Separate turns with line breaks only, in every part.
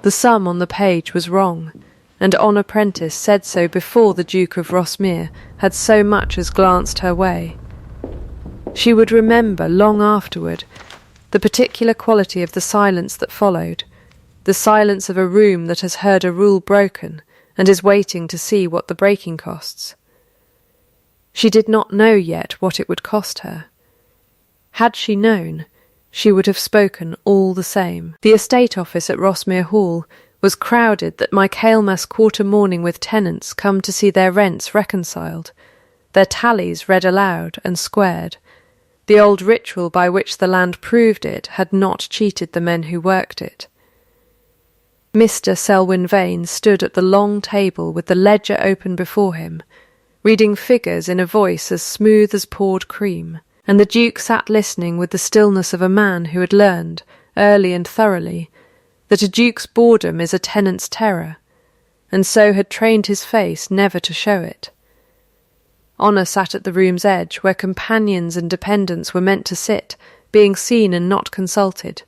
The sum on the page was wrong, and Honor Prentice said so before the Duke of Rossmere had so much as glanced her way. She would remember long afterward the particular quality of the silence that followed, the silence of a room that has heard a rule broken and is waiting to see what the breaking costs. She did not know yet what it would cost her. Had she known, she would have spoken all the same. The estate office at Rossmere Hall was crowded that Michaelmas quarter morning with tenants come to see their rents reconciled, their tallies read aloud and squared. The old ritual by which the land proved it had not cheated the men who worked it. Mr. Selwyn Vane stood at the long table with the ledger open before him, reading figures in a voice as smooth as poured cream, and the Duke sat listening with the stillness of a man who had learned, early and thoroughly, that a duke's boredom is a tenant's terror, and so had trained his face never to show it. Honor sat at the room's edge, where companions and dependents were meant to sit, being seen and not consulted.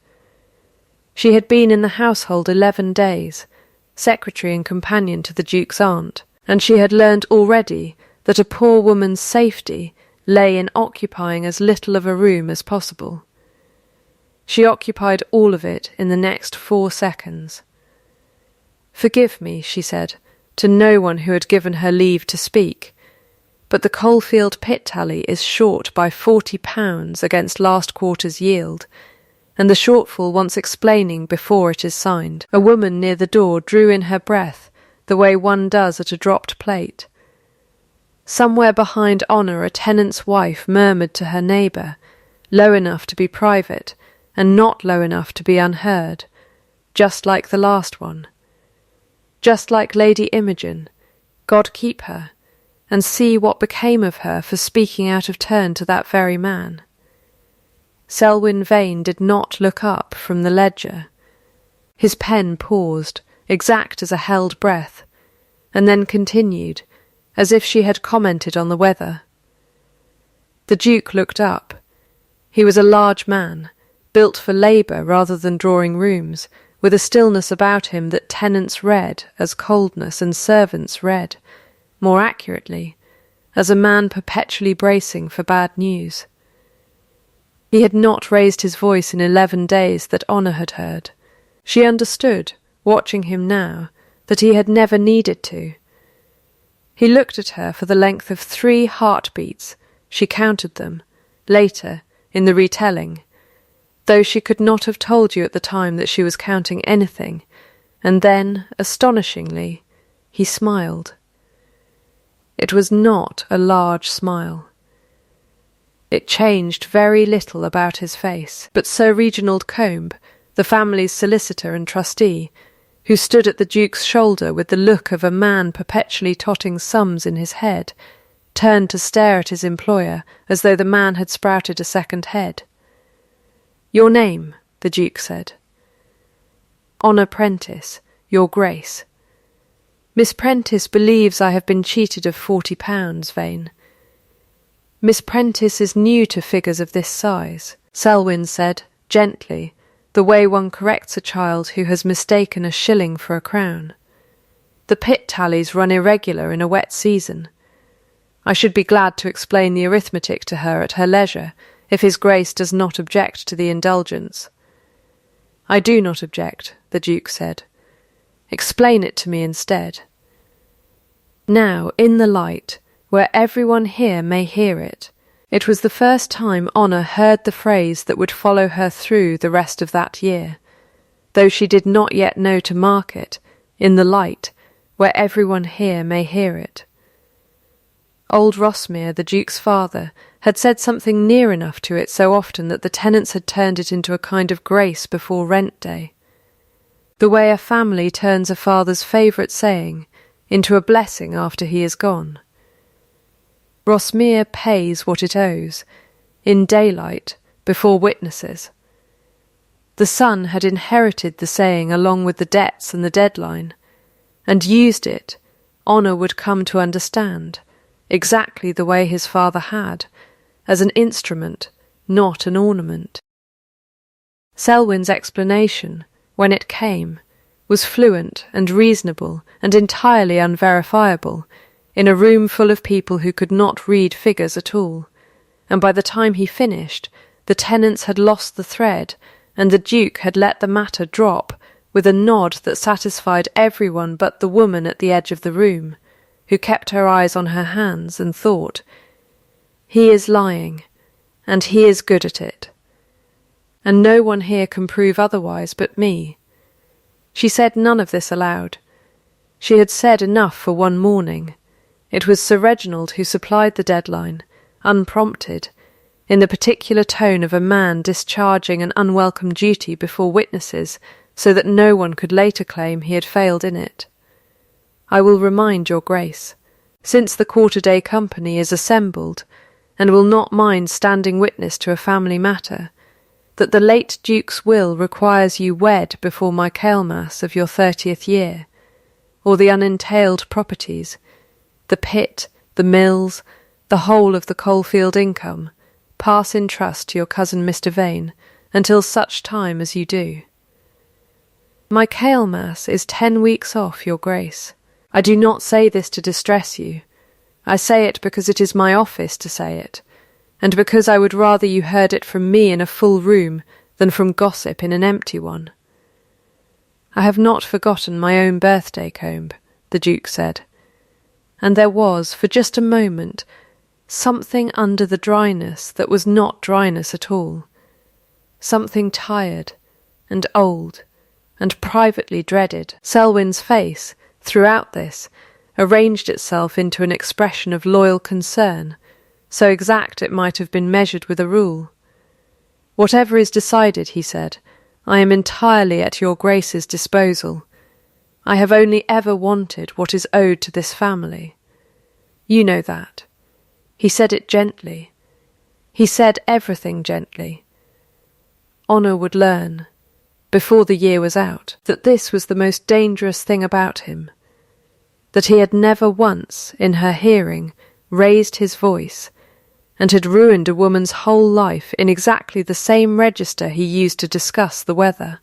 She had been in the household 11 days, secretary and companion to the Duke's aunt, and she had learned already that a poor woman's safety lay in occupying as little of a room as possible. She occupied all of it in the next 4 seconds. "Forgive me," she said, to no one who had given her leave to speak, "but the Coalfield pit tally is short by £40 against last quarter's yield, and the shortfall wants explaining before it is signed." A woman near the door drew in her breath, the way one does at a dropped plate. Somewhere behind Honor a tenant's wife murmured to her neighbour, low enough to be private, and not low enough to be unheard, just like the last one. Just like Lady Imogen, God keep her, and see what became of her for speaking out of turn to that very man. Selwyn Vane did not look up from the ledger. His pen paused, exact as a held breath, and then continued, as if she had commented on the weather. The Duke looked up. He was a large man, built for labour rather than drawing rooms, with a stillness about him that tenants read as coldness and servants read, more accurately, as a man perpetually bracing for bad news. He had not raised his voice in 11 days that Honor had heard. She understood, watching him now, that he had never needed to. He looked at her for the length of 3 heartbeats. She counted them, later, in the retelling, though she could not have told you at the time that she was counting anything, and then, astonishingly, he smiled. It was not a large smile. It changed very little about his face, but Sir Reginald Combe, the family's solicitor and trustee, who stood at the Duke's shoulder with the look of a man perpetually totting sums in his head, turned to stare at his employer as though the man had sprouted a second head. "Your name," the Duke said. "Honor Prentice, Your Grace." "Miss Prentice believes I have been cheated of £40, Vane." "Miss Prentice is new to figures of this size," Selwyn said, gently, the way one corrects a child who has mistaken a shilling for a crown. "The pit tallies run irregular in a wet season. I should be glad to explain the arithmetic to her at her leisure, if His Grace does not object to the indulgence." "I do not object," the Duke said. "Explain it to me instead." Now, in the light, where everyone here may hear it, it was the first time Honor heard the phrase that would follow her through the rest of that year, though she did not yet know to mark it, in the light, where everyone here may hear it. Old Rossmere, the Duke's father, had said something near enough to it so often that the tenants had turned it into a kind of grace before rent day. The way a family turns a father's favourite saying into a blessing after he is gone. Rossmere pays what it owes, in daylight, before witnesses. The son had inherited the saying along with the debts and the deadline, and used it, Honor would come to understand, exactly the way his father had, as an instrument, not an ornament. Selwyn's explanation, when it came, was fluent and reasonable and entirely unverifiable, in a room full of people who could not read figures at all, and by the time he finished, the tenants had lost the thread, and the Duke had let the matter drop with a nod that satisfied everyone but the woman at the edge of the room, who kept her eyes on her hands and thought, "He is lying, and he is good at it. And no one here can prove otherwise but me." She said none of this aloud. She had said enough for one morning. It was Sir Reginald who supplied the deadline, unprompted, in the particular tone of a man discharging an unwelcome duty before witnesses so that no one could later claim he had failed in it. "I will remind your Grace, since the quarter-day company is assembled, and will not mind standing witness to a family matter, that the late Duke's will requires you wed before Michaelmas of your 30th year, or the unentailed properties, the pit, the mills, the whole of the coalfield income, pass in trust to your cousin Mr. Vane, until such time as you do." "Michaelmas is 10 weeks off, your Grace. I do not say this to distress you. I say it because it is my office to say it, and because I would rather you heard it from me in a full room than from gossip in an empty one." "I have not forgotten my own birthday, Combe," the Duke said, and there was, for just a moment, something under the dryness that was not dryness at all, something tired and old and privately dreaded. Selwyn's face, throughout this, arranged itself into an expression of loyal concern, so exact it might have been measured with a rule. "Whatever is decided," he said, "I am entirely at your Grace's disposal. I have only ever wanted what is owed to this family. You know that." He said it gently. He said everything gently. Honor would learn, before the year was out, that this was the most dangerous thing about him, that he had never once, in her hearing, raised his voice, and had ruined a woman's whole life in exactly the same register he used to discuss the weather.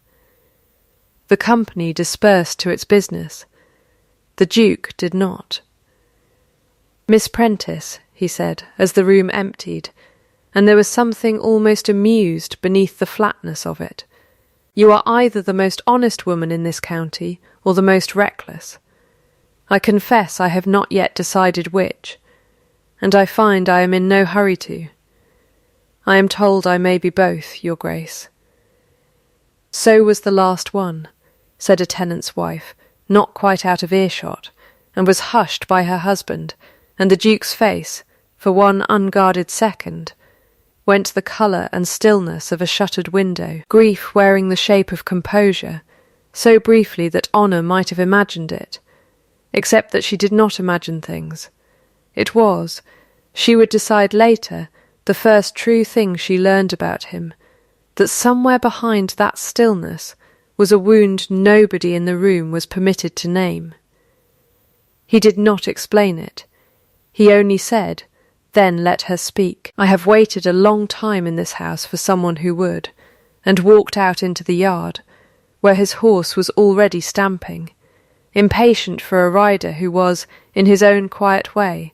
The company dispersed to its business. The Duke did not. "Miss Prentice," he said, as the room emptied, and there was something almost amused beneath the flatness of it, "you are either the most honest woman in this county or the most reckless. I confess I have not yet decided which, and I find I am in no hurry to. I am told I may be both, your Grace." "So was the last one," said a tenant's wife, not quite out of earshot, and was hushed by her husband, and the Duke's face, for one unguarded second, went the colour and stillness of a shuttered window, grief wearing the shape of composure, so briefly that Honour might have imagined it, except that she did not imagine things. It was, she would decide later, the first true thing she learned about him, that somewhere behind that stillness was a wound nobody in the room was permitted to name. He did not explain it. He only said, then let her speak. "I have waited a long time in this house for someone who would," and walked out into the yard, where his horse was already stamping, impatient for a rider who was, in his own quiet way,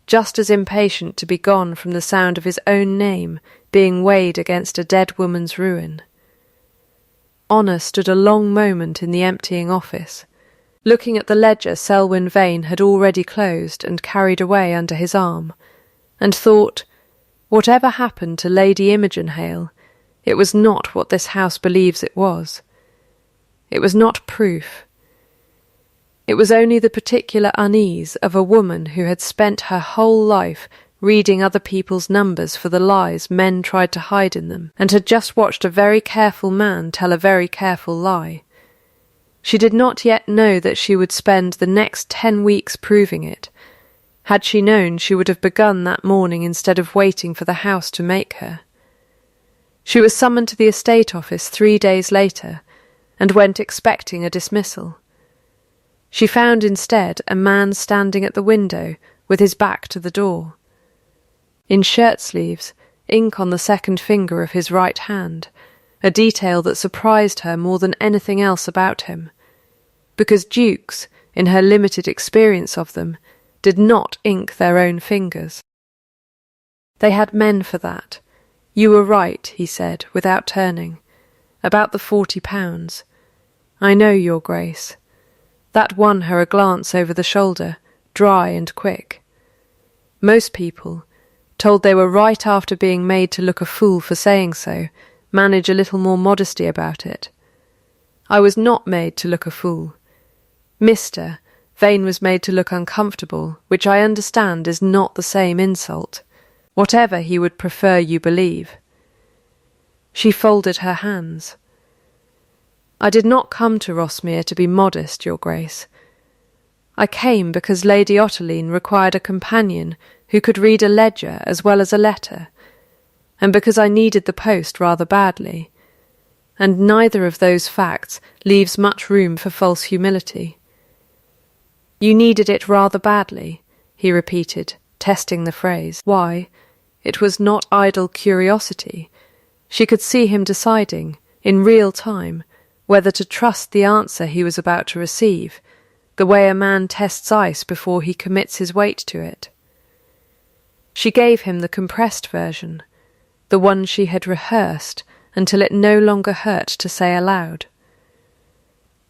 just as impatient to be gone from the sound of his own name being weighed against a dead woman's ruin. Honour stood a long moment in the emptying office, looking at the ledger Selwyn Vane had already closed and carried away under his arm, and thought, whatever happened to Lady Imogen Hale, it was not what this house believes it was. It was not proof. It was only the particular unease of a woman who had spent her whole life reading other people's numbers for the lies men tried to hide in them, and had just watched a very careful man tell a very careful lie. She did not yet know that she would spend the next 10 weeks proving it. Had she known, she would have begun that morning instead of waiting for the house to make her. She was summoned to the estate office 3 days later, and went expecting a dismissal. She found instead a man standing at the window with his back to the door. In shirt-sleeves, ink on the second finger of his right hand, a detail that surprised her more than anything else about him, because dukes, in her limited experience of them, did not ink their own fingers. They had men for that. You were right, he said, without turning. About the £40. I know, Your Grace. That won her a glance over the shoulder, dry and quick. Most people, told they were right after being made to look a fool for saying so, manage a little more modesty about it. I was not made to look a fool. Mr. Vane was made to look uncomfortable, which I understand is not the same insult, whatever he would prefer you believe. She folded her hands. I did not come to Rosmere to be modest, Your Grace. I came because Lady Otterline required a companion who could read a ledger as well as a letter, and because I needed the post rather badly, and neither of those facts leaves much room for false humility. You needed it rather badly, he repeated, testing the phrase. Why, it was not idle curiosity. She could see him deciding, in real time, whether to trust the answer he was about to receive, the way a man tests ice before he commits his weight to it. She gave him the compressed version, the one she had rehearsed until it no longer hurt to say aloud.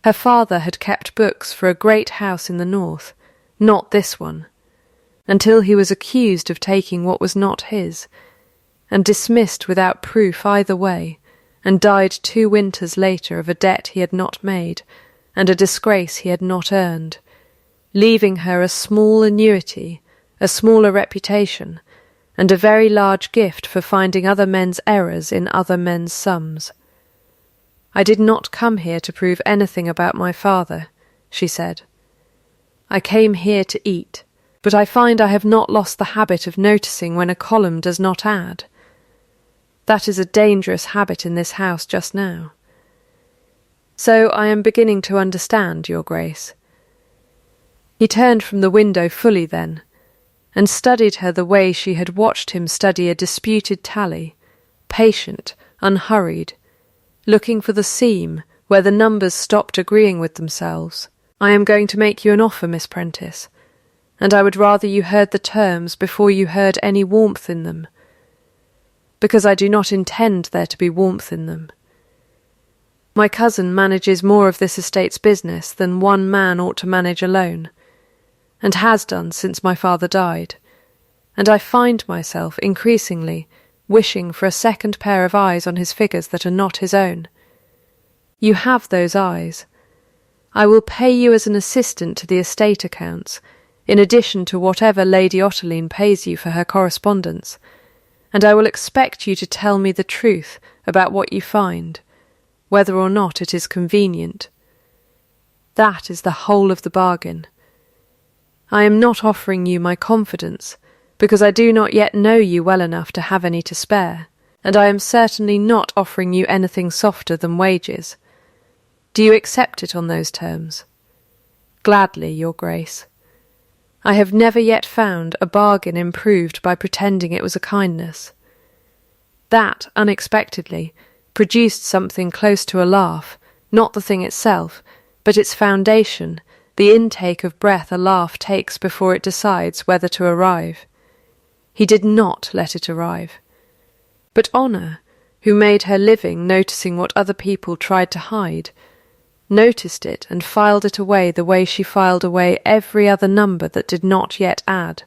Her father had kept books for a great house in the north, not this one, until he was accused of taking what was not his, and dismissed without proof either way, and died 2 winters later of a debt he had not made, and a disgrace he had not earned, leaving her a small annuity, a smaller reputation, and a very large gift for finding other men's errors in other men's sums. I did not come here to prove anything about my father, she said. I came here to eat, but I find I have not lost the habit of noticing when a column does not add. That is a dangerous habit in this house just now. So I am beginning to understand, Your Grace. He turned from the window fully then, and studied her the way she had watched him study a disputed tally, patient, unhurried, looking for the seam where the numbers stopped agreeing with themselves. I am going to make you an offer, Miss Prentice, and I would rather you heard the terms before you heard any warmth in them, because I do not intend there to be warmth in them. My cousin manages more of this estate's business than one man ought to manage alone, and has done since my father died, and I find myself increasingly wishing for a second pair of eyes on his figures that are not his own. You have those eyes. I will pay you as an assistant to the estate accounts, in addition to whatever Lady Otterline pays you for her correspondence, and I will expect you to tell me the truth about what you find, whether or not it is convenient. That is the whole of the bargain. I am not offering you my confidence, because I do not yet know you well enough to have any to spare, and I am certainly not offering you anything softer than wages. Do you accept it on those terms? Gladly, Your Grace. I have never yet found a bargain improved by pretending it was a kindness. That, unexpectedly, produced something close to a laugh, not the thing itself, but its foundation, the intake of breath a laugh takes before it decides whether to arrive. He did not let it arrive. But Honour, who made her living noticing what other people tried to hide, noticed it and filed it away the way she filed away every other number that did not yet add.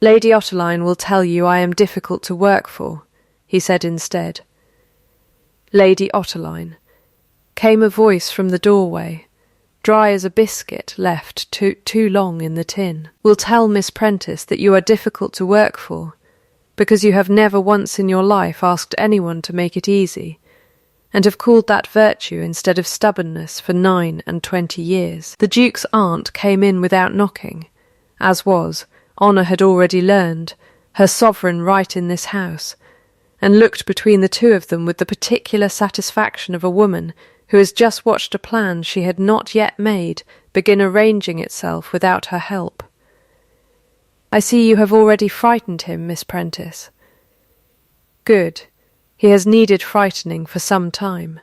Lady Otterline will tell you I am difficult to work for, he said instead. Lady Otterline. Came a voice from the doorway, dry as a biscuit left too long in the tin. Will tell Miss Prentice that you are difficult to work for, because you have never once in your life asked anyone to make it easy, and have called that virtue instead of stubbornness for 29 years. The Duke's aunt came in without knocking, as was, Honour had already learned, her sovereign right in this house, and looked between the two of them with the particular satisfaction of a woman who has just watched a plan she had not yet made begin arranging itself without her help. I see you have already frightened him, Miss Prentice. Good. He has needed frightening for some time.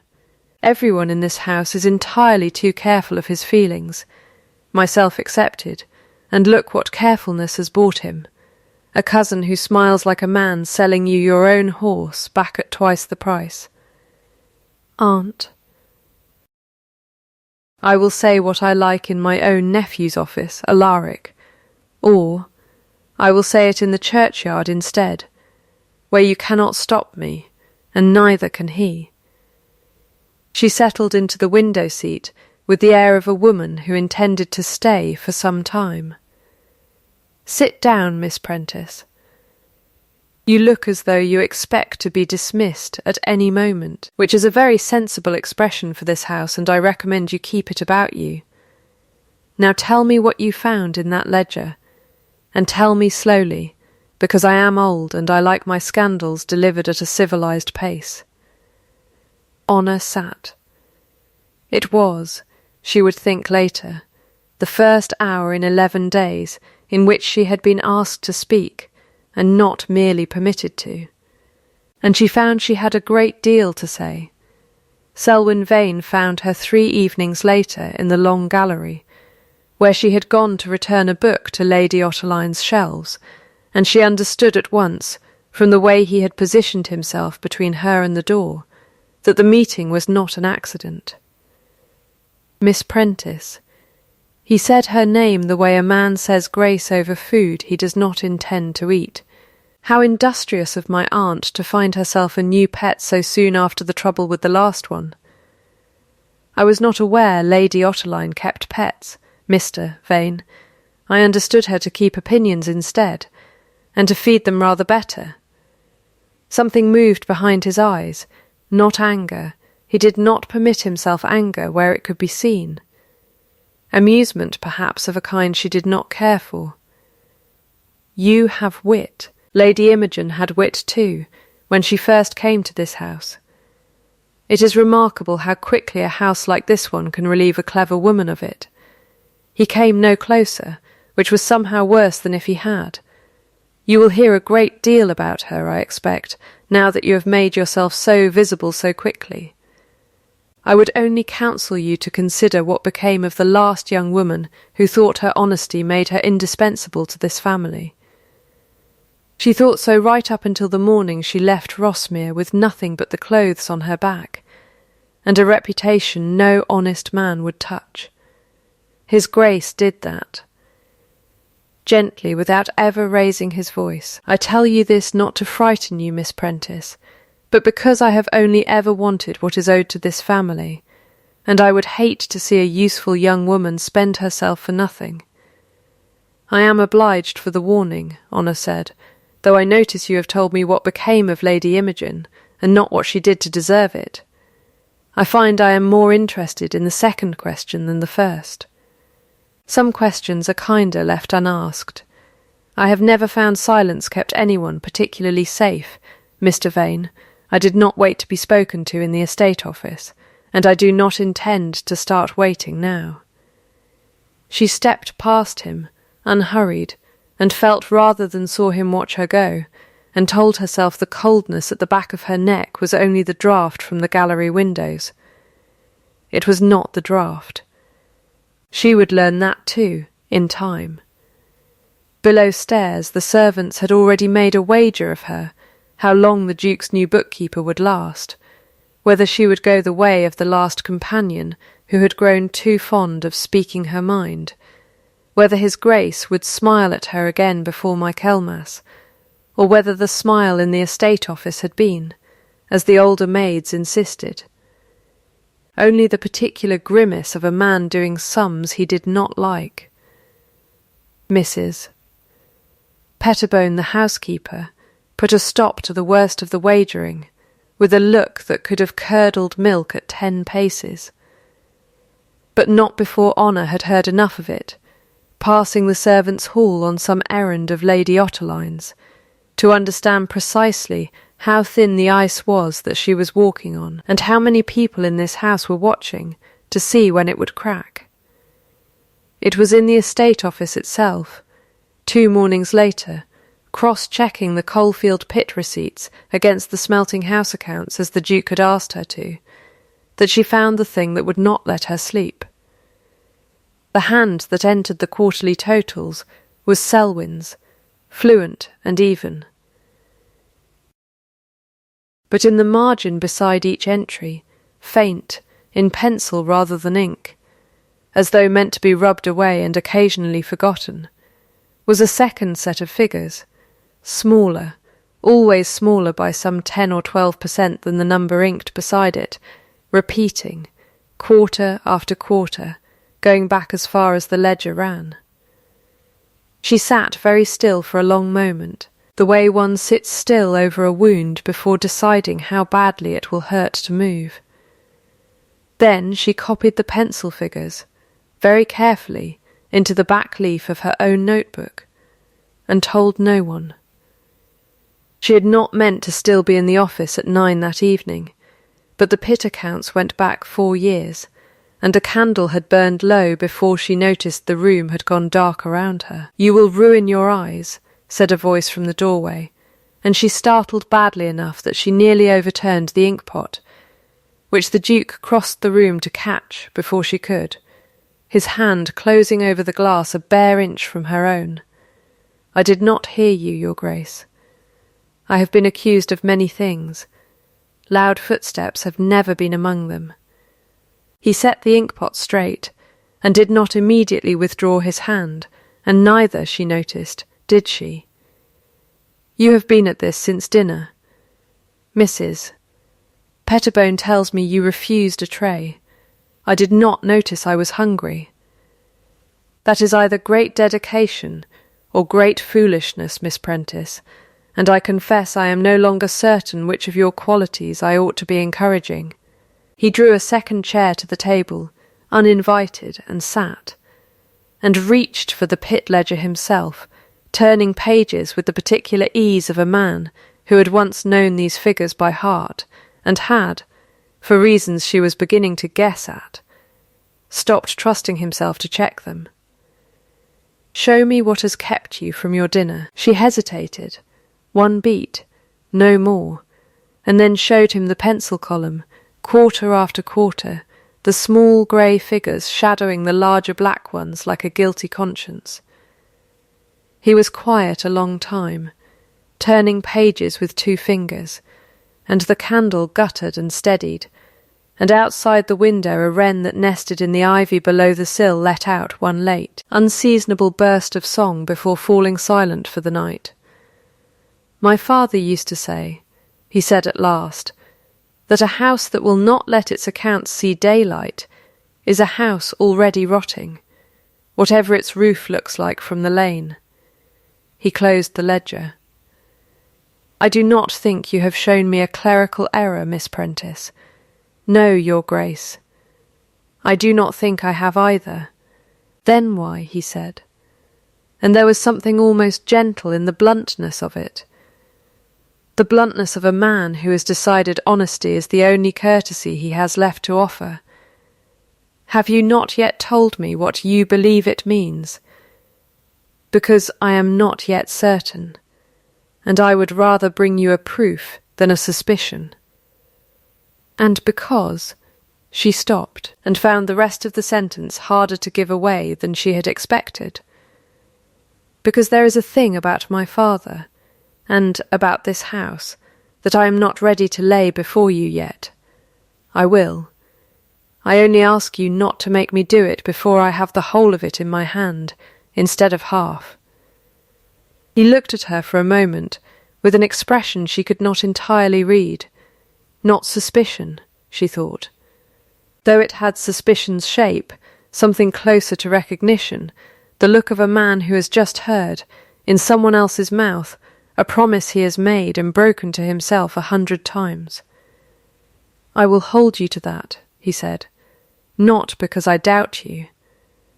Everyone in this house is entirely too careful of his feelings, myself excepted, and look what carefulness has brought him. A cousin who smiles like a man selling you your own horse back at twice the price. Aunt, I will say what I like in my own nephew's office, Alaric, or I will say it in the churchyard instead, where you cannot stop me, and neither can he. She settled into the window seat with the air of a woman who intended to stay for some time. Sit down, Miss Prentice. You look as though you expect to be dismissed at any moment, which is a very sensible expression for this house, and I recommend you keep it about you. Now tell me what you found in that ledger, and tell me slowly, because I am old and I like my scandals delivered at a civilized pace. Honor sat. It was, she would think later, the first hour in 11 days in which she had been asked to speak, and not merely permitted to. And she found she had a great deal to say. Selwyn Vane found her 3 evenings later in the long gallery, where she had gone to return a book to Lady Otterline's shelves, and she understood at once, from the way he had positioned himself between her and the door, that the meeting was not an accident. Miss Prentice. He said her name the way a man says grace over food he does not intend to eat. How industrious of my aunt to find herself a new pet so soon after the trouble with the last one. I was not aware Lady Otterline kept pets, Mr. Vane. I understood her to keep opinions instead, and to feed them rather better. Something moved behind his eyes, not anger. He did not permit himself anger where it could be seen. Amusement, perhaps, of a kind she did not care for. You have wit. Lady Imogen had wit too, when she first came to this house. It is remarkable how quickly a house like this one can relieve a clever woman of it. He came no closer, which was somehow worse than if he had. You will hear a great deal about her, I expect, now that you have made yourself so visible so quickly. I would only counsel you to consider what became of the last young woman who thought her honesty made her indispensable to this family. She thought so right up until the morning she left Rossmere with nothing but the clothes on her back, and a reputation no honest man would touch. His Grace did that. Gently, without ever raising his voice, I tell you this not to frighten you, Miss Prentice, but because I have only ever wanted what is owed to this family, and I would hate to see a useful young woman spend herself for nothing. I am obliged for the warning, Honour said, though I notice you have told me what became of Lady Imogen, and not what she did to deserve it. I find I am more interested in the second question than the first. Some questions are kinder left unasked. I have never found silence kept anyone particularly safe, Mr. Vane. I did not wait to be spoken to in the estate office, and I do not intend to start waiting now. She stepped past him, unhurried, and felt rather than saw him watch her go, and told herself the coldness at the back of her neck was only the draught from the gallery windows. It was not the draught. She would learn that too, in time. Below stairs the servants had already made a wager of her, how long the Duke's new bookkeeper would last, whether she would go the way of the last companion who had grown too fond of speaking her mind, whether his Grace would smile at her again before Michaelmas, or whether the smile in the estate office had been, as the older maids insisted, only the particular grimace of a man doing sums he did not like. Mrs. Pettibone, the housekeeper, put a stop to the worst of the wagering, with a look that could have curdled milk at 10 paces. But not before Honour had heard enough of it, passing the servants' hall on some errand of Lady Otterline's, to understand precisely how thin the ice was that she was walking on, and how many people in this house were watching to see when it would crack. It was in the estate office itself, 2 mornings later, cross-checking the Coalfield pit receipts against the smelting house accounts as the Duke had asked her to, that she found the thing that would not let her sleep. The hand that entered the quarterly totals was Selwyn's, fluent and even. But in the margin beside each entry, faint, in pencil rather than ink, as though meant to be rubbed away and occasionally forgotten, was a second set of figures, smaller, always smaller by some 10 or 12% than the number inked beside it, repeating, quarter after quarter, going back as far as the ledger ran. She sat very still for a long moment, the way one sits still over a wound before deciding how badly it will hurt to move. Then she copied the pencil figures, very carefully, into the back leaf of her own notebook, and told no one. She had not meant to still be in the office at 9 that evening, but the pit accounts went back 4 years, and a candle had burned low before she noticed the room had gone dark around her. "You will ruin your eyes," said a voice from the doorway, and she startled badly enough that she nearly overturned the ink-pot, which the Duke crossed the room to catch before she could, his hand closing over the glass a bare inch from her own. "I did not hear you, Your Grace. I have been accused of many things. Loud footsteps have never been among them." He set the ink-pot straight, and did not immediately withdraw his hand, and neither, she noticed, did she. "You have been at this since dinner. Mrs. Pettibone tells me you refused a tray. I did not notice I was hungry. That is either great dedication or great foolishness, Miss Prentice, and I confess I am no longer certain which of your qualities I ought to be encouraging." He drew a second chair to the table, uninvited, and sat, and reached for the pit ledger himself, turning pages with the particular ease of a man who had once known these figures by heart, and had, for reasons she was beginning to guess at, stopped trusting himself to check them. "Show me what has kept you from your dinner." She hesitated, one beat, no more, and then showed him the pencil column, quarter after quarter, the small grey figures shadowing the larger black ones like a guilty conscience. He was quiet a long time, turning pages with 2 fingers, and the candle guttered and steadied, and outside the window a wren that nested in the ivy below the sill let out one late, unseasonable burst of song before falling silent for the night. "My father used to say," he said at last, "that a house that will not let its accounts see daylight is a house already rotting, whatever its roof looks like from the lane." He closed the ledger. "I do not think you have shown me a clerical error, Miss Prentice. No, Your Grace. I do not think I have either." "Then why?" he said, and there was something almost gentle in the bluntness of it. The bluntness of a man who has decided honesty is the only courtesy he has left to offer. "Have you not yet told me what you believe it means? Because I am not yet certain, and I would rather bring you a proof than a suspicion." And because she stopped and found the rest of the sentence harder to give away than she had expected. "Because there is a thing about my father, and about this house, that I am not ready to lay before you yet. I will. I only ask you not to make me do it before I have the whole of it in my hand, instead of half." He looked at her for a moment, with an expression she could not entirely read. Not suspicion, she thought. Though it had suspicion's shape, something closer to recognition, the look of a man who has just heard, in someone else's mouth, a promise he has made and broken to himself 100 times. "I will hold you to that," he said, "not because I doubt you,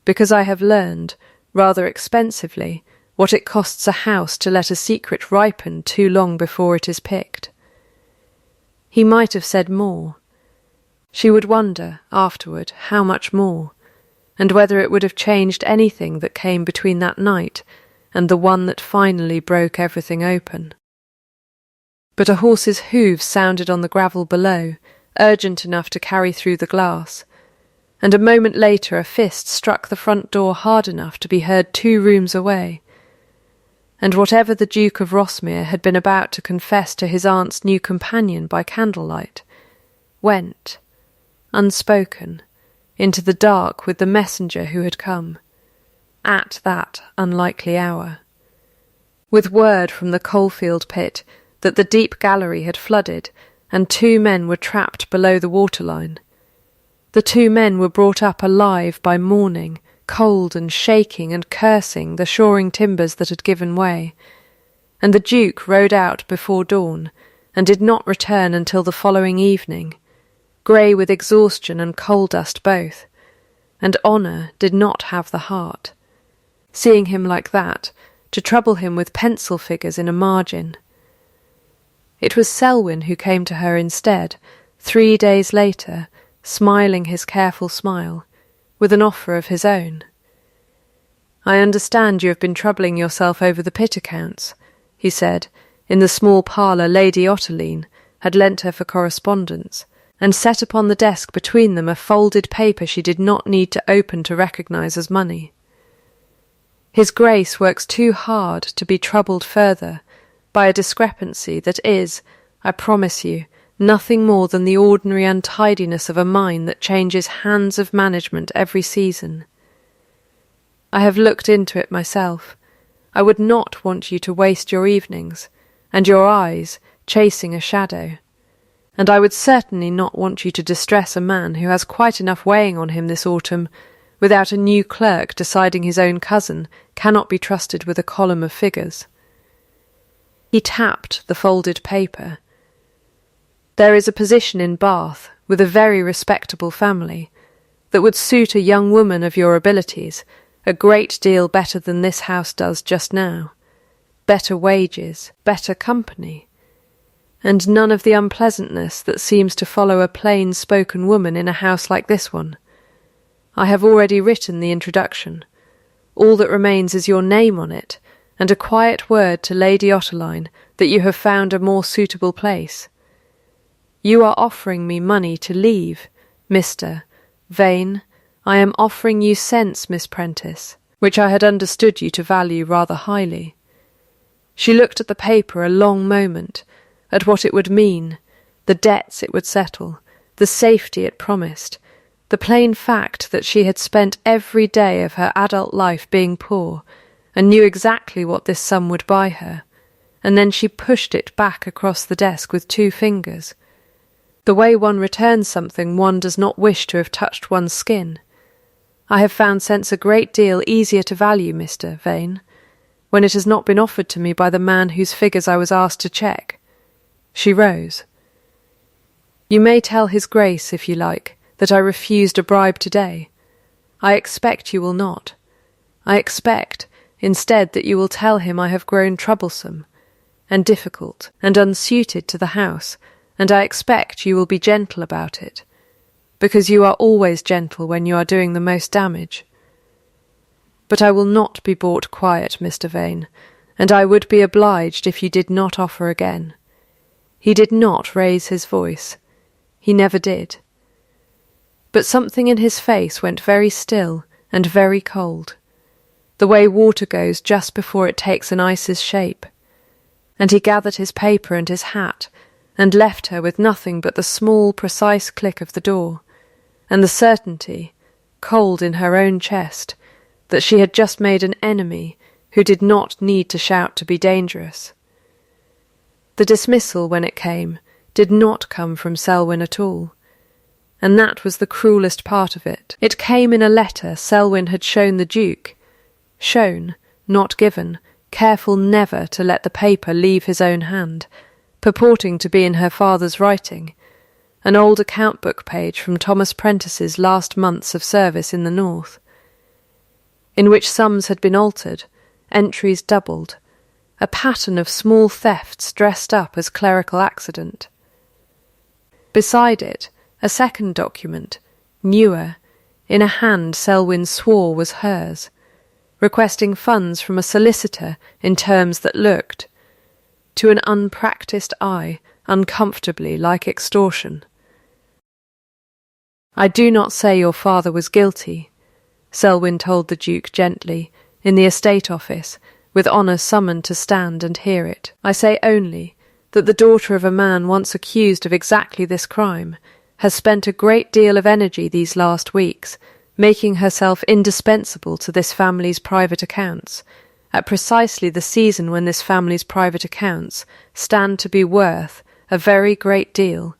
because I have learned, rather expensively, what it costs a house to let a secret ripen too long before it is picked." He might have said more. She would wonder, afterward, how much more, and whether it would have changed anything that came between that night and the one that finally broke everything open. But a horse's hoofs sounded on the gravel below, urgent enough to carry through the glass, and a moment later a fist struck the front door hard enough to be heard 2 rooms away. And whatever the Duke of Rossmere had been about to confess to his aunt's new companion by candlelight went, unspoken, into the dark with the messenger who had come, at that unlikely hour, with word from the coalfield pit that the deep gallery had flooded and 2 men were trapped below the waterline. The 2 men were brought up alive by morning, cold and shaking and cursing the shoring timbers that had given way, and the Duke rode out before dawn and did not return until the following evening, grey with exhaustion and coal dust both, and Honour did not have the heart, seeing him like that, to trouble him with pencil figures in a margin. It was Selwyn who came to her instead, 3 days later, smiling his careful smile, with an offer of his own. "I understand you have been troubling yourself over the pit accounts," he said, in the small parlour Lady Otterline had lent her for correspondence, and set upon the desk between them a folded paper she did not need to open to recognise as money. "His Grace works too hard to be troubled further by a discrepancy that is, I promise you, nothing more than the ordinary untidiness of a mine that changes hands of management every season. I have looked into it myself. I would not want you to waste your evenings, and your eyes, chasing a shadow. And I would certainly not want you to distress a man who has quite enough weighing on him this autumn, without a new clerk deciding his own cousin cannot be trusted with a column of figures." He tapped the folded paper. "There is a position in Bath, with a very respectable family, that would suit a young woman of your abilities a great deal better than this house does just now. Better wages, better company, and none of the unpleasantness that seems to follow a plain-spoken woman in a house like this one. I have already written the introduction. All that remains is your name on it, and a quiet word to Lady Otterline that you have found a more suitable place. You are offering me money to leave, Mr. Vane. I am offering you sense, Miss Prentice, which I had understood you to value rather highly." She looked at the paper a long moment, at what it would mean, the debts it would settle, the safety it promised, the plain fact that she had spent every day of her adult life being poor, and knew exactly what this sum would buy her, and then she pushed it back across the desk with 2 fingers. The way one returns something one does not wish to have touched one's skin. I have found sense a great deal easier to value, Mr. Vane, when it has not been offered to me by the man whose figures I was asked to check. She rose. "You may tell his Grace, if you like, that I refused a bribe today. I expect you will not. I expect, instead, that you will tell him I have grown troublesome, and difficult, and unsuited to the house, and I expect you will be gentle about it, because you are always gentle when you are doing the most damage. But I will not be bought quiet, Mr. Vane, and I would be obliged if you did not offer again." He did not raise his voice. He never did. But something in his face went very still and very cold, the way water goes just before it takes an ice's shape, and he gathered his paper and his hat, and left her with nothing but the small, precise click of the door, and the certainty, cold in her own chest, that she had just made an enemy who did not need to shout to be dangerous. The dismissal, when it came, did not come from Selwyn at all, and that was the cruellest part of it. It came in a letter Selwyn had shown the Duke, shown, not given, careful never to let the paper leave his own hand, purporting to be in her father's writing, an old account-book page from Thomas Prentice's last months of service in the north, in which sums had been altered, entries doubled, a pattern of small thefts dressed up as clerical accident. Beside it, a second document, newer, in a hand Selwyn swore was hers, requesting funds from a solicitor in terms that looked, to an unpractised eye, uncomfortably like extortion. "I do not say your father was guilty," Selwyn told the Duke gently, in the estate office, with Honor summoned to stand and hear it. "I say only that the daughter of a man once accused of exactly this crime has spent a great deal of energy these last weeks making herself indispensable to this family's private accounts, at precisely the season when this family's private accounts stand to be worth a very great deal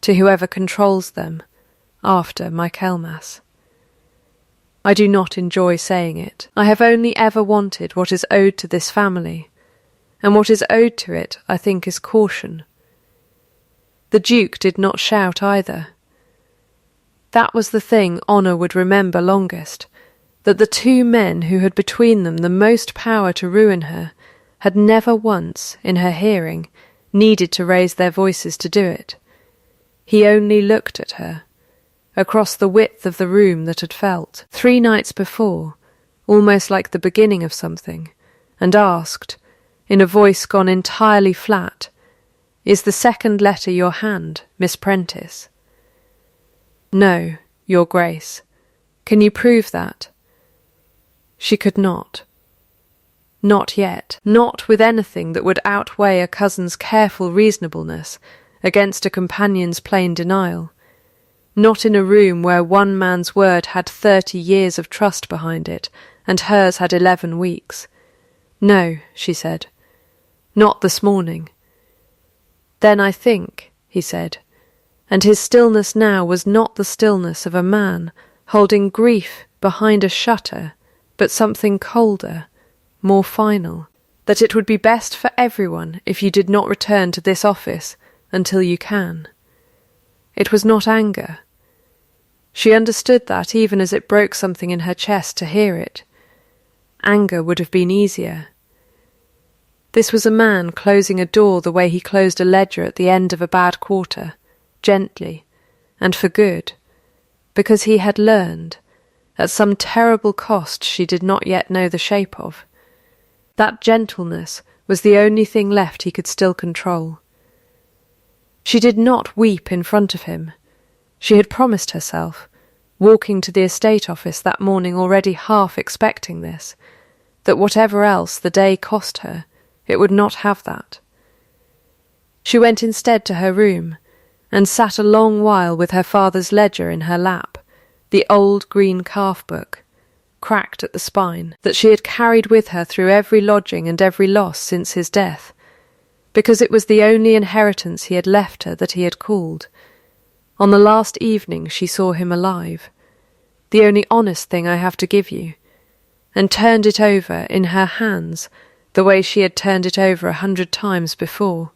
to whoever controls them after Michaelmas. I do not enjoy saying it. I have only ever wanted what is owed to this family, and what is owed to it, I think, is caution." The Duke did not shout either. That was the thing Honor would remember longest, that the two men who had between them the most power to ruin her had never once, in her hearing, needed to raise their voices to do it. He only looked at her, across the width of the room that had felt, 3 nights before, almost like the beginning of something, and asked, in a voice gone entirely flat, "Is the second letter your hand, Miss Prentice?" "No, Your Grace. Can you prove that?" She could not. Not yet. Not with anything that would outweigh a cousin's careful reasonableness against a companion's plain denial. Not in a room where one man's word had 30 years of trust behind it, and hers had 11 weeks. "No," she said. "Not this morning." "Then I think," he said, and his stillness now was not the stillness of a man holding grief behind a shutter, but something colder, more final, "that it would be best for everyone if you did not return to this office until you can." It was not anger. She understood that even as it broke something in her chest to hear it. Anger would have been easier. This was a man closing a door the way he closed a ledger at the end of a bad quarter, gently, and for good, because he had learned, at some terrible cost she did not yet know the shape of. That gentleness was the only thing left he could still control. She did not weep in front of him. She had promised herself, walking to the estate office that morning already half expecting this, that whatever else the day cost her, it would not have that. She went instead to her room, and sat a long while with her father's ledger in her lap, the old green calf book, cracked at the spine, that she had carried with her through every lodging and every loss since his death, because it was the only inheritance he had left her that he had called. On the last evening she saw him alive, "The only honest thing I have to give you," and turned it over in her hands the way she had turned it over 100 times before,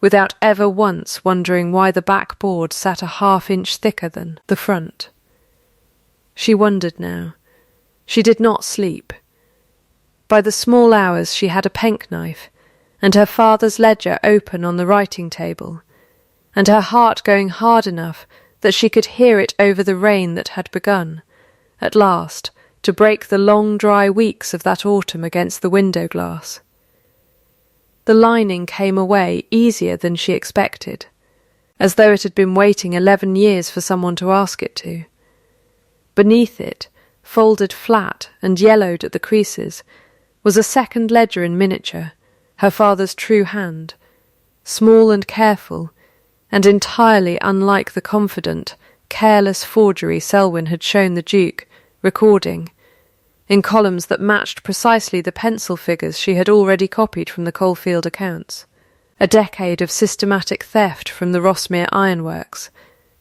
without ever once wondering why the backboard sat a half-inch thicker than the front. She wondered now. She did not sleep. By the small hours she had a penknife, and her father's ledger open on the writing table, and her heart going hard enough that she could hear it over the rain that had begun, at last, to break the long dry weeks of that autumn against the window glass. The lining came away easier than she expected, as though it had been waiting 11 years for someone to ask it to. Beneath it, folded flat and yellowed at the creases, was a second ledger in miniature, her father's true hand, small and careful, and entirely unlike the confident, careless forgery Selwyn had shown the Duke, recording, in columns that matched precisely the pencil figures she had already copied from the Coalfield accounts. A decade of systematic theft from the Rossmere ironworks,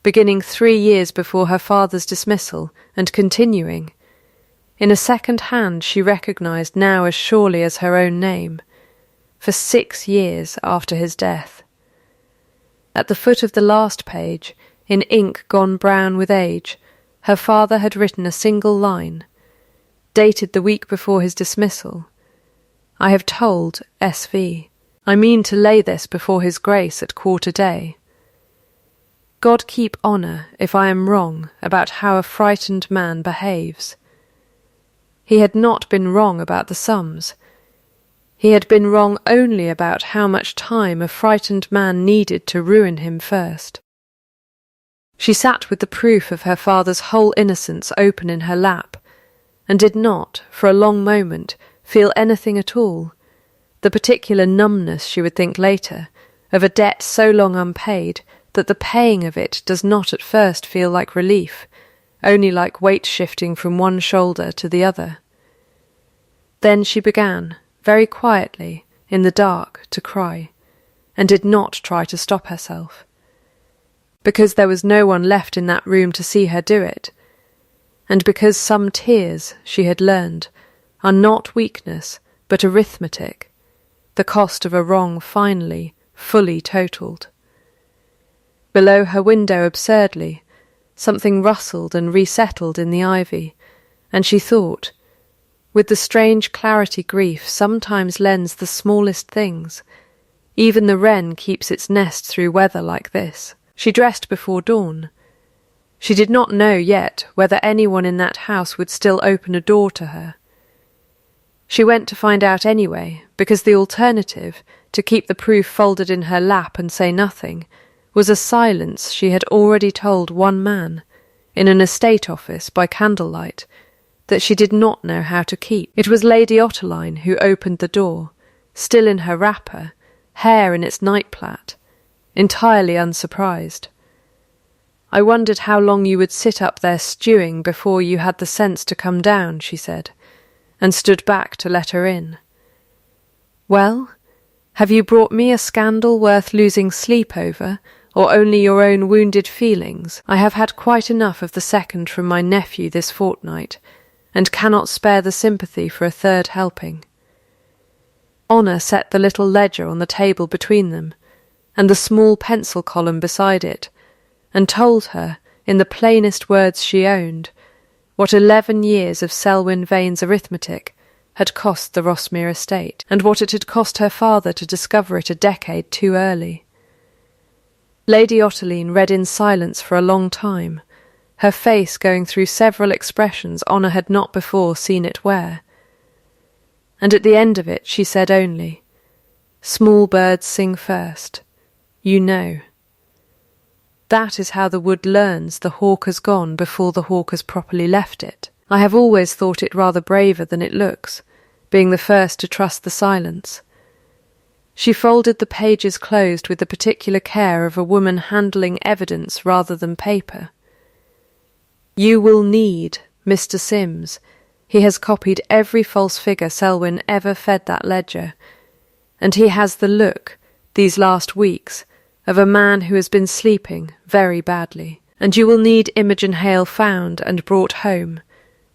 beginning 3 years before her father's dismissal and continuing, in a second hand she recognised now as surely as her own name, for 6 years after his death. At the foot of the last page, in ink gone brown with age, her father had written a single line, dated the week before his dismissal. "I have told S.V. I mean to lay this before his Grace at quarter day. God keep honour if I am wrong about how a frightened man behaves." He had not been wrong about the sums. He had been wrong only about how much time a frightened man needed to ruin him first. She sat with the proof of her father's whole innocence open in her lap, and did not, for a long moment, feel anything at all. The particular numbness, she would think later, of a debt so long unpaid that the paying of it does not at first feel like relief, only like weight shifting from one shoulder to the other. Then she began, very quietly, in the dark, to cry, and did not try to stop herself. Because there was no one left in that room to see her do it, and because some tears, she had learned, are not weakness but arithmetic, the cost of a wrong finally, fully totalled. Below her window, absurdly, something rustled and resettled in the ivy, and she thought, with the strange clarity grief sometimes lends the smallest things, even the wren keeps its nest through weather like this. She dressed before dawn. She did not know yet whether anyone in that house would still open a door to her. She went to find out anyway, because the alternative, to keep the proof folded in her lap and say nothing, was a silence she had already told one man, in an estate office by candlelight, that she did not know how to keep. It was Lady Otterline who opened the door, still in her wrapper, hair in its night-plait, entirely unsurprised. "I wondered how long you would sit up there stewing before you had the sense to come down," she said, and stood back to let her in. "Well, have you brought me a scandal worth losing sleep over, or only your own wounded feelings? I have had quite enough of the second from my nephew this fortnight, and cannot spare the sympathy for a third helping." Honour set the little ledger on the table between them, and the small pencil column beside it, and told her, in the plainest words she owned, what 11 years of Selwyn Vane's arithmetic had cost the Rossmere estate, and what it had cost her father to discover it a decade too early. Lady Otterline read in silence for a long time, her face going through several expressions Honour had not before seen it wear. And at the end of it she said only, "Small birds sing first. You know. That is how the wood learns the hawk has gone before the hawk has properly left it. I have always thought it rather braver than it looks, being the first to trust the silence." She folded the pages closed with the particular care of a woman handling evidence rather than paper. "You will need Mr. Sims. He has copied every false figure Selwyn ever fed that ledger, and he has the look, these last weeks, of a man who has been sleeping very badly. And you will need Imogen Hale found and brought home,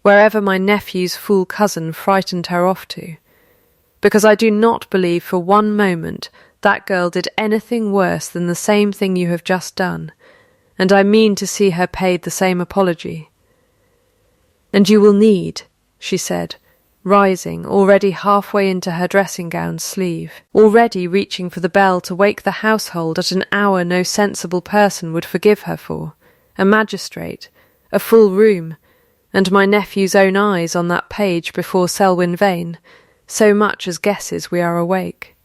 wherever my nephew's fool cousin frightened her off to, because I do not believe for one moment that girl did anything worse than the same thing you have just done, and I mean to see her paid the same apology. And you will need," she said, rising, already halfway into her dressing-gown sleeve, already reaching for the bell to wake the household at an hour no sensible person would forgive her for, a magistrate, a full room, and my nephew's own eyes on that page before Selwyn Vane, so much as guesses we are awake.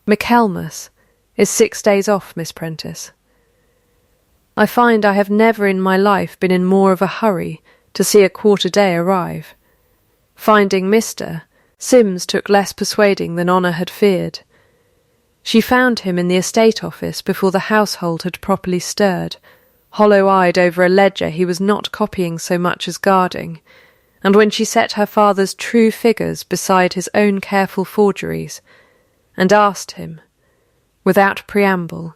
Michaelmas is 6 days off, Miss Prentice. I find I have never in my life been in more of a hurry to see a quarter day arrive. Finding Mr. Sims took less persuading than Honour had feared. She found him in the estate office before the household had properly stirred, hollow-eyed over a ledger he was not copying so much as guarding, and when she set her father's true figures beside his own careful forgeries, and asked him, without preamble,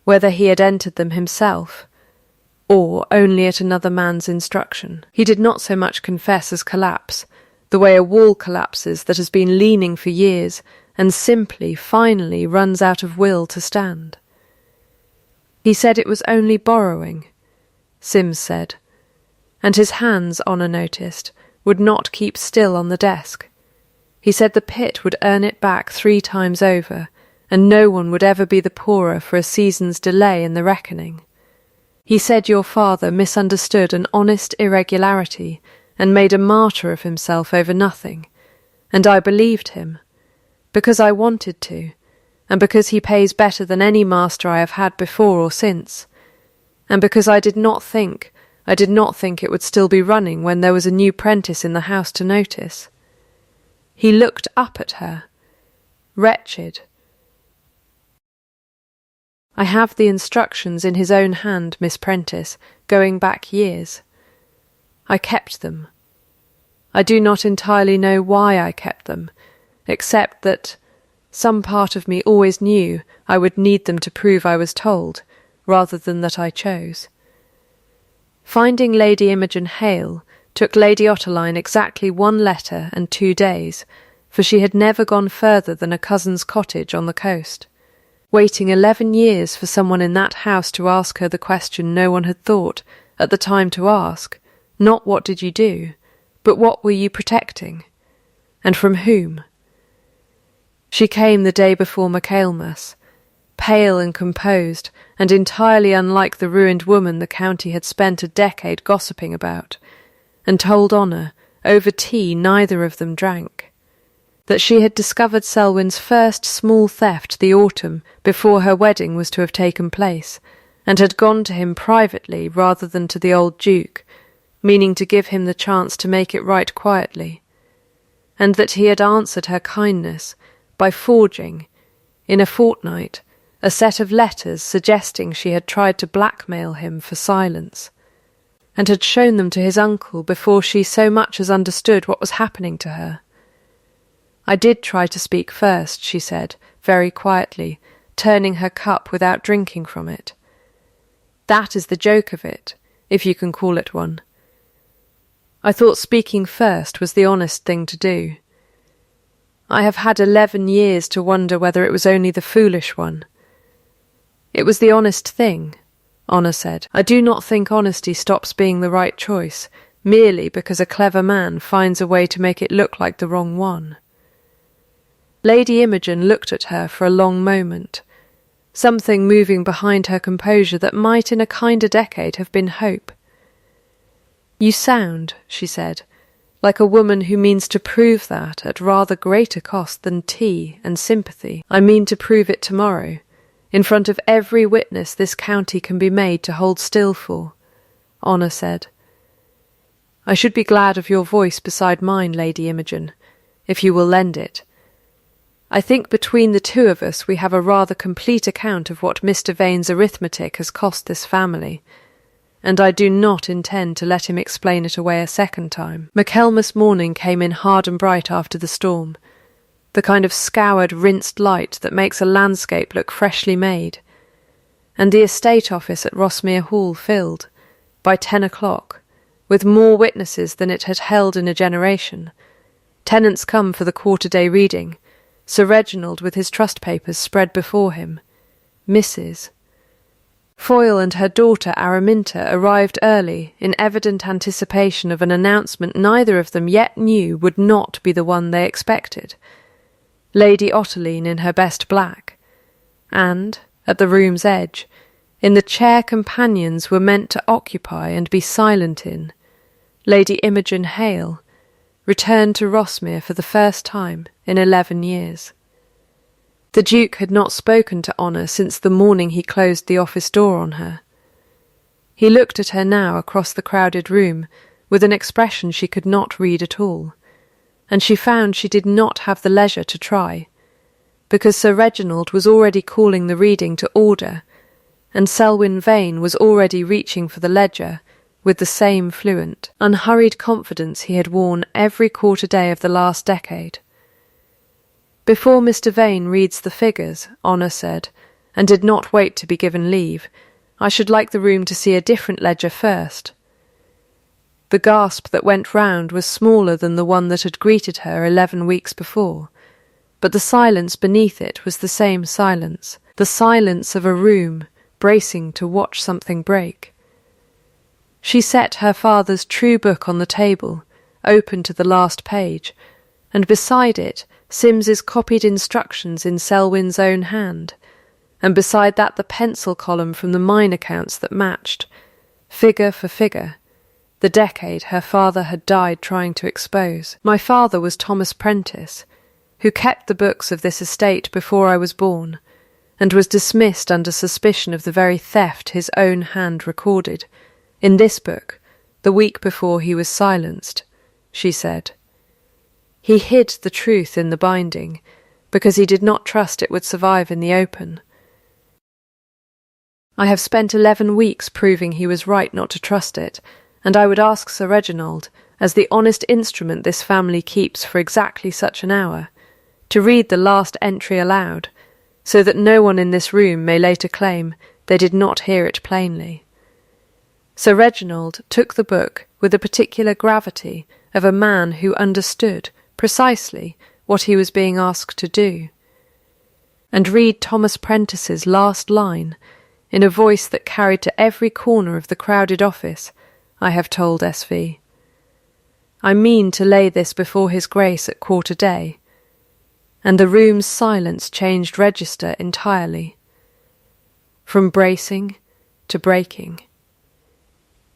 whether he had entered them himself, or only at another man's instruction. He did not so much confess as collapse, the way a wall collapses that has been leaning for years and simply, finally, runs out of will to stand. He said it was only borrowing, Sims said, and his hands, Honour noticed, would not keep still on the desk. He said the pit would earn it back 3 times over, and no one would ever be the poorer for a season's delay in the reckoning. He said your father misunderstood an honest irregularity and made a martyr of himself over nothing, and I believed him, because I wanted to, and because he pays better than any master I have had before or since, and because I did not think it would still be running when there was a new prentice in the house to notice. He looked up at her, wretched. I have the instructions in his own hand, Miss Prentice, going back years. I kept them. I do not entirely know why I kept them, except that some part of me always knew I would need them to prove I was told, rather than that I chose. Finding Lady Imogen Hale took Lady Otterline exactly 1 letter and 2 days, for she had never gone further than a cousin's cottage on the coast. Waiting 11 years for someone in that house to ask her the question no one had thought, at the time, to ask, not what did you do, but what were you protecting, and from whom? She came the day before Michaelmas, pale and composed, and entirely unlike the ruined woman the county had spent a decade gossiping about, and told Honor, over tea neither of them drank, that she had discovered Selwyn's first small theft the autumn before her wedding was to have taken place, and had gone to him privately rather than to the old Duke, meaning to give him the chance to make it right quietly, and that he had answered her kindness by forging, in a fortnight, a set of letters suggesting she had tried to blackmail him for silence, and had shown them to his uncle before she so much as understood what was happening to her. I did try to speak first, she said, very quietly, turning her cup without drinking from it. That is the joke of it, if you can call it one. I thought speaking first was the honest thing to do. I have had 11 years to wonder whether it was only the foolish one. It was the honest thing, Honor said. I do not think honesty stops being the right choice, merely because a clever man finds a way to make it look like the wrong one. Lady Imogen looked at her for a long moment, something moving behind her composure that might in a kinder decade have been hope. You sound, she said, like a woman who means to prove that at rather greater cost than tea and sympathy. I mean to prove it tomorrow, in front of every witness this county can be made to hold still for, Honor said. I should be glad of your voice beside mine, Lady Imogen, if you will lend it. I think between the two of us we have a rather complete account of what Mr. Vane's arithmetic has cost this family, and I do not intend to let him explain it away a second time. Michaelmas morning came in hard and bright after the storm, the kind of scoured, rinsed light that makes a landscape look freshly made, and the estate office at Rossmere Hall filled, by 10 o'clock, with more witnesses than it had held in a generation. Tenants come for the quarter-day reading, Sir Reginald with his trust papers spread before him. Mrs. Foyle and her daughter Araminta arrived early, in evident anticipation of an announcement neither of them yet knew would not be the one they expected. Lady Otterline in her best black, and, at the room's edge, in the chair companions were meant to occupy and be silent in, Lady Imogen Hale, returned to Rossmere for the first time in 11 years. The Duke had not spoken to Honor since the morning he closed the office door on her. He looked at her now across the crowded room with an expression she could not read at all, and she found she did not have the leisure to try, because Sir Reginald was already calling the reading to order, and Selwyn Vane was already reaching for the ledger with the same fluent, unhurried confidence he had worn every quarter-day of the last decade. Before Mr. Vane reads the figures, Honor said, and did not wait to be given leave, I should like the room to see a different ledger first. The gasp that went round was smaller than the one that had greeted her 11 weeks before, but the silence beneath it was the same silence, the silence of a room bracing to watch something break. She set her father's true book on the table, open to the last page, and beside it Simms's copied instructions in Selwyn's own hand, and beside that the pencil column from the mine accounts that matched, figure for figure, the decade her father had died trying to expose. My father was Thomas Prentice, who kept the books of this estate before I was born, and was dismissed under suspicion of the very theft his own hand recorded, in this book, the week before he was silenced, she said. He hid the truth in the binding, because he did not trust it would survive in the open. I have spent 11 weeks proving he was right not to trust it, and I would ask Sir Reginald, as the honest instrument this family keeps for exactly such an hour, to read the last entry aloud, so that no one in this room may later claim they did not hear it plainly. Sir Reginald took the book with the particular gravity of a man who understood precisely what he was being asked to do, and read Thomas Prentice's last line in a voice that carried to every corner of the crowded office, I have told S.V. I mean to lay this before His Grace at quarter day, and the room's silence changed register entirely, from bracing to breaking.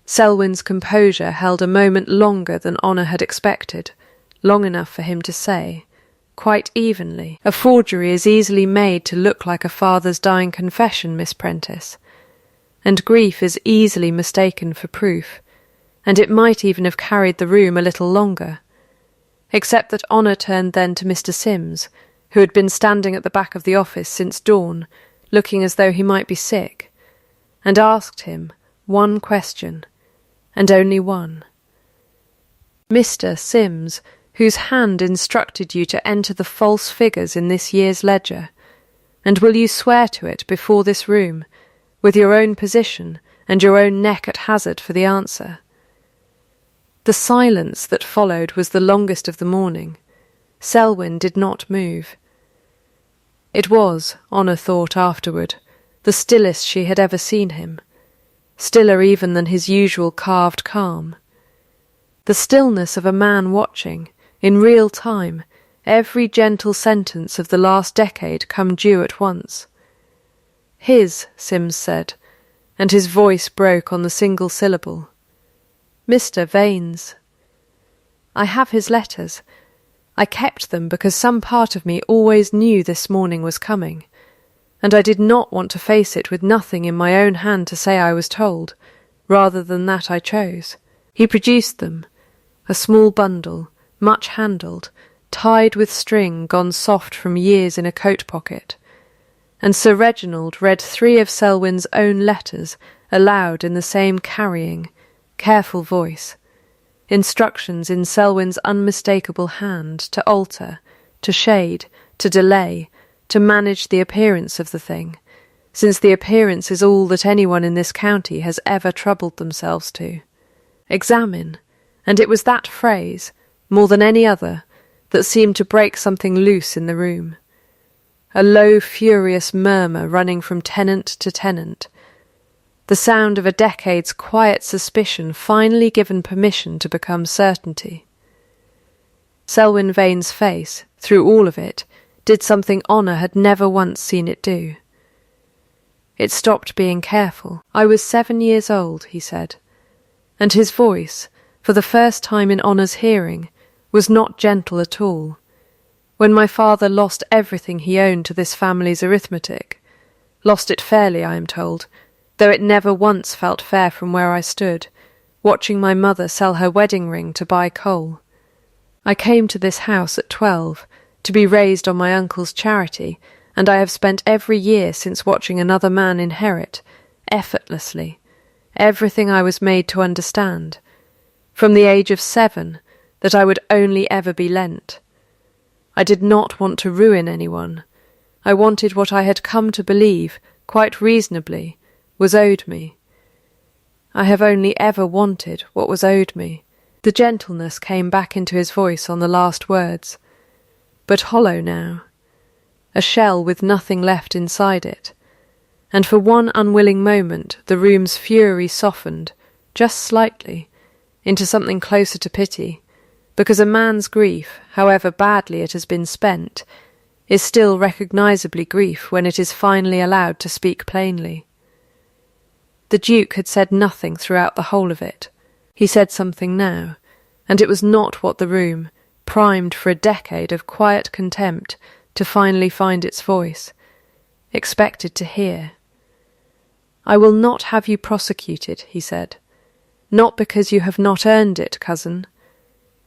Selwyn's composure held a moment longer than Honour had expected, long enough for him to say, quite evenly, "A forgery is easily made to look like a father's dying confession, Miss Prentice, and grief is easily mistaken for proof, and it might even have carried the room a little longer, except that Honour turned then to Mr. Sims, who had been standing at the back of the office since dawn, looking as though he might be sick, and asked him one question, and only one. Mr. Sims, whose hand instructed you to enter the false figures in this year's ledger, and will you swear to it before this room, with your own position and your own neck at hazard for the answer?" The silence that followed was the longest of the morning. Selwyn did not move. It was, Honour thought afterward, the stillest she had ever seen him, stiller even than his usual carved calm. The stillness of a man watching, in real time, every gentle sentence of the last decade come due at once. "His," Sims said, and his voice broke on the single syllable. "Mr. Vane's. I have his letters. I kept them because some part of me always knew this morning was coming, and I did not want to face it with nothing in my own hand to say I was told, rather than that I chose." He produced them, a small bundle, much handled, tied with string gone soft from years in a coat pocket, and Sir Reginald read 3 of Selwyn's own letters aloud in the same carrying, careful voice, instructions in Selwyn's unmistakable hand to alter, to shade, to delay, to manage the appearance of the thing, since the appearance is all that anyone in this county has ever troubled themselves to. Examine, and it was that phrase, more than any other, that seemed to break something loose in the room. A low, furious murmur running from tenant to tenant, the sound of a decade's quiet suspicion finally given permission to become certainty. Selwyn Vane's face, through all of it, did something Honour had never once seen it do. It stopped being careful. "I was 7 years old," he said, and his voice, for the first time in Honour's hearing, was not gentle at all, when my father lost everything he owned to this family's arithmetic, lost it fairly, I am told, though it never once felt fair from where I stood, watching my mother sell her wedding ring to buy coal. I came to this house at 12, to be raised on my uncle's charity, and I have spent every year since watching another man inherit, effortlessly, everything I was made to understand, from the age of 7, that I would only ever be lent. I did not want to ruin anyone. I wanted what I had come to believe, quite reasonably, was owed me. I have only ever wanted what was owed me. The gentleness came back into his voice on the last words, but hollow now, a shell with nothing left inside it, and for one unwilling moment the room's fury softened, just slightly, into something closer to pity, because a man's grief, however badly it has been spent, is still recognisably grief when it is finally allowed to speak plainly. The Duke had said nothing throughout the whole of it. He said something now, and it was not what the room, primed for a decade of quiet contempt to finally find its voice. expected to hear. "I will not have you prosecuted," he said, "not because you have not earned it, cousin,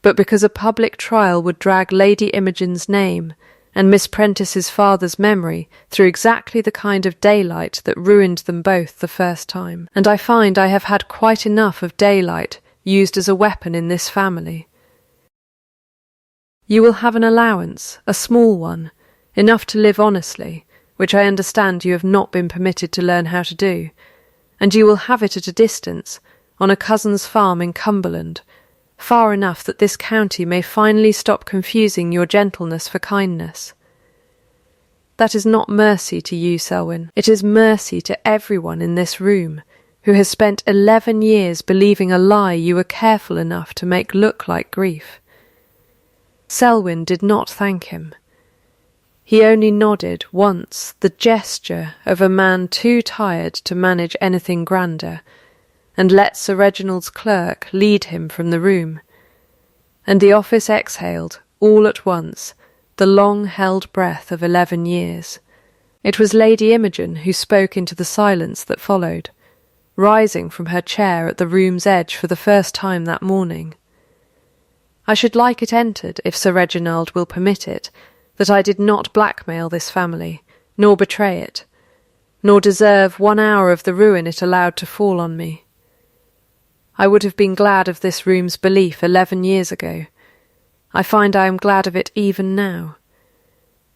but because a public trial would drag Lady Imogen's name and Miss Prentice's father's memory through exactly the kind of daylight that ruined them both the first time. And I find I have had quite enough of daylight used as a weapon in this family. You will have an allowance, a small one, enough to live honestly, which I understand you have not been permitted to learn how to do, and you will have it at a distance, on a cousin's farm in Cumberland, far enough that this county may finally stop confusing your gentleness for kindness. That is not mercy to you, Selwyn. It is mercy to everyone in this room, who has spent 11 years believing a lie you were careful enough to make look like grief." Selwyn did not thank him. He only nodded once, the gesture of a man too tired to manage anything grander, and let Sir Reginald's clerk lead him from the room. And the office exhaled, all at once, the long-held breath of 11 years. It was Lady Imogen who spoke into the silence that followed, rising from her chair at the room's edge for the first time that morning. "I should like it entered, if Sir Reginald will permit it, that I did not blackmail this family, nor betray it, nor deserve 1 hour of the ruin it allowed to fall on me. I would have been glad of this room's belief 11 years ago. I find I am glad of it even now."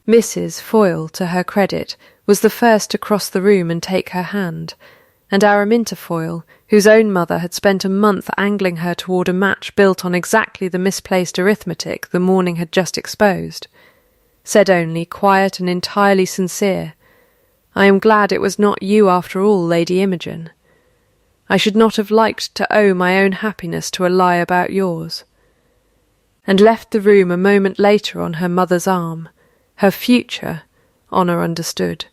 Mrs. Foyle, to her credit, was the first to cross the room and take her hand, and Araminta Foyle, whose own mother had spent a month angling her toward a match built on exactly the misplaced arithmetic the morning had just exposed, said only, quiet and entirely sincere, "I am glad it was not you after all, Lady Imogen. I should not have liked to owe my own happiness to a lie about yours," and left the room a moment later on her mother's arm, her future, Honour understood,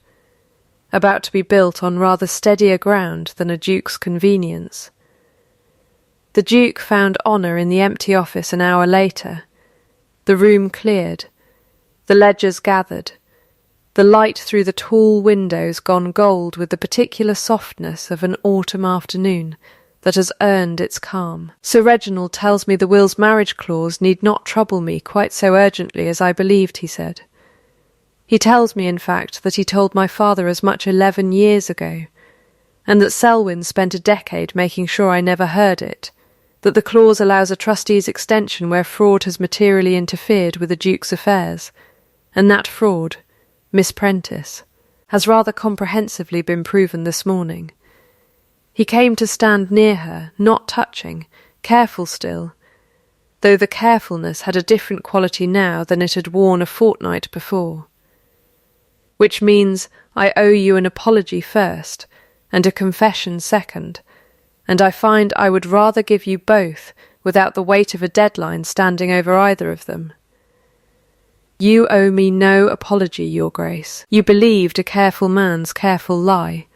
about to be built on rather steadier ground than a duke's convenience. The Duke found Honour in the empty office an hour later. The room cleared, the ledgers gathered, the light through the tall windows gone gold with the particular softness of an autumn afternoon that has earned its calm. "Sir Reginald tells me the will's marriage clause need not trouble me quite so urgently as I believed," he said. "He tells me, in fact, that he told my father as much 11 years ago, and that Selwyn spent a decade making sure I never heard it, that the clause allows a trustee's extension where fraud has materially interfered with the Duke's affairs, and that fraud, Miss Prentice, has rather comprehensively been proven this morning. He came to stand near her, not touching, careful still, though the carefulness had a different quality now than it had worn a fortnight before. Which means I owe you an apology first, and a confession second, and I find I would rather give you both without the weight of a deadline standing over either of them. You owe me no apology, Your Grace. You believed a careful man's careful lie.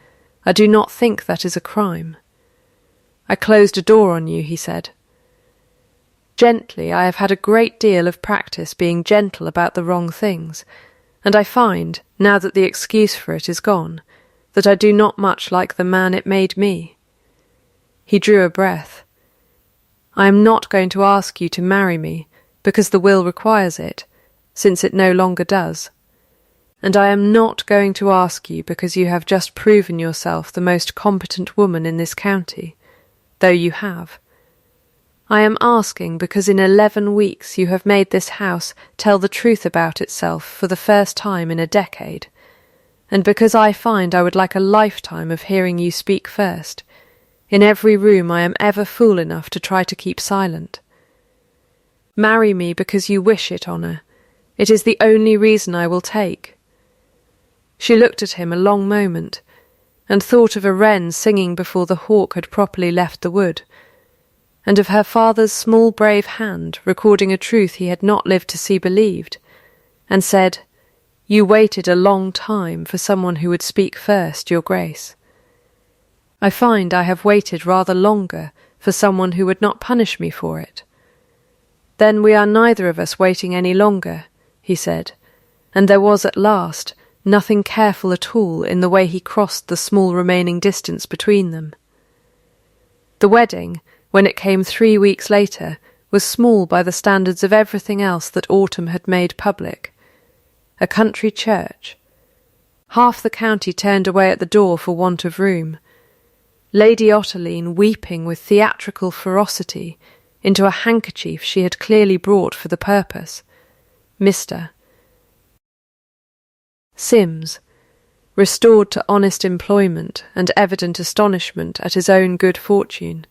I do not think that is a crime. I closed a door on you," he said. "Gently, I have had a great deal of practice being gentle about the wrong things, and I find, now that the excuse for it is gone, that I do not much like the man it made me." He drew a breath. "I am not going to ask you to marry me, because the will requires it, since it no longer does. And I am not going to ask you because you have just proven yourself the most competent woman in this county, though you have. I am asking because in 11 weeks you have made this house tell the truth about itself for the first time in a decade, and because I find I would like a lifetime of hearing you speak first, in every room I am ever fool enough to try to keep silent. Marry me because you wish it, Honour. It is the only reason I will take." She looked at him a long moment, and thought of a wren singing before the hawk had properly left the wood, and of her father's small brave hand recording a truth he had not lived to see believed, and said, "You waited a long time for someone who would speak first, Your Grace. I find I have waited rather longer for someone who would not punish me for it." "Then we are neither of us waiting any longer," he said, and there was at last, nothing careful at all in the way he crossed the small remaining distance between them. The wedding, when it came 3 weeks later, was small by the standards of everything else that autumn had made public. A country church. Half the county turned away at the door for want of room. Lady Otterline weeping with theatrical ferocity into a handkerchief she had clearly brought for the purpose. Mr. Sims, restored to honest employment and evident astonishment at his own good fortune,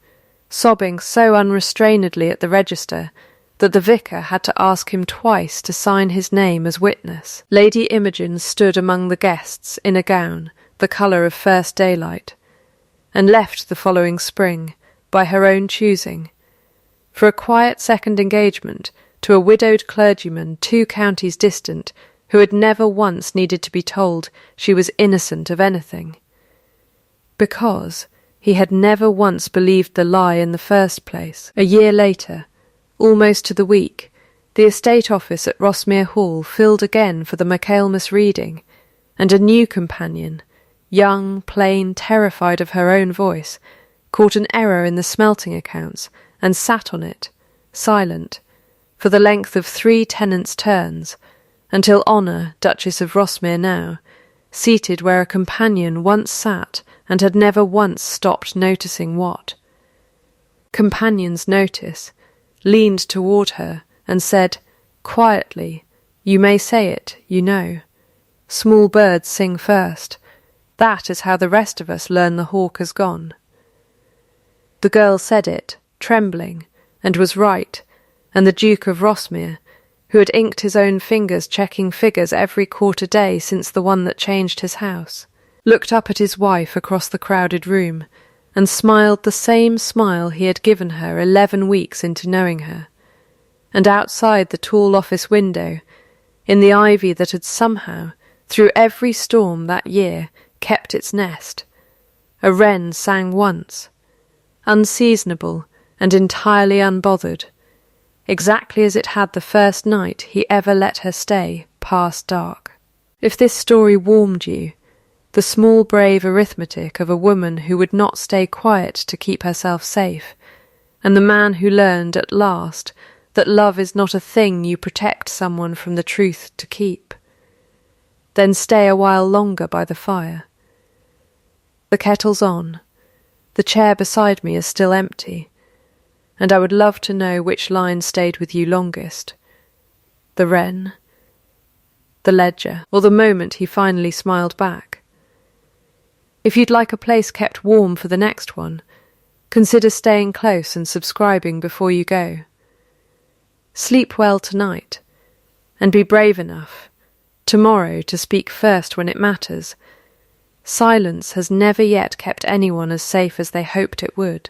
sobbing so unrestrainedly at the register that the vicar had to ask him twice to sign his name as witness. Lady Imogen stood among the guests in a gown, the colour of first daylight, and left the following spring, by her own choosing, for a quiet second engagement to a widowed clergyman 2 counties distant, who had never once needed to be told she was innocent of anything, because he had never once believed the lie in the first place. A year later, almost to the week, the estate office at Rossmere Hall filled again for the Michaelmas reading, and a new companion, young, plain, terrified of her own voice, caught an error in the smelting accounts and sat on it, silent, for the length of 3 tenants' turns, until Honour, Duchess of Rossmere now, seated where a companion once sat and had never once stopped noticing what. Companion's notice, leaned toward her and said, quietly, "You may say it, you know. Small birds sing first. That is how the rest of us learn the hawk has gone." The girl said it, trembling, and was right, and the Duke of Rossmere, who had inked his own fingers checking figures every quarter day since the one that changed his house, looked up at his wife across the crowded room, and smiled the same smile he had given her 11 weeks into knowing her, and outside the tall office window, in the ivy that had somehow, through every storm that year, kept its nest, a wren sang once, unseasonable and entirely unbothered, exactly as it had the first night he ever let her stay past dark. If this story warmed you, the small brave arithmetic of a woman who would not stay quiet to keep herself safe, and the man who learned at last that love is not a thing you protect someone from the truth to keep, then stay a while longer by the fire. The kettle's on, the chair beside me is still empty, and I would love to know which line stayed with you longest, the wren, the ledger, or the moment he finally smiled back. If you'd like a place kept warm for the next one, consider staying close and subscribing before you go. Sleep well tonight, and be brave enough, tomorrow, to speak first when it matters. Silence has never yet kept anyone as safe as they hoped it would.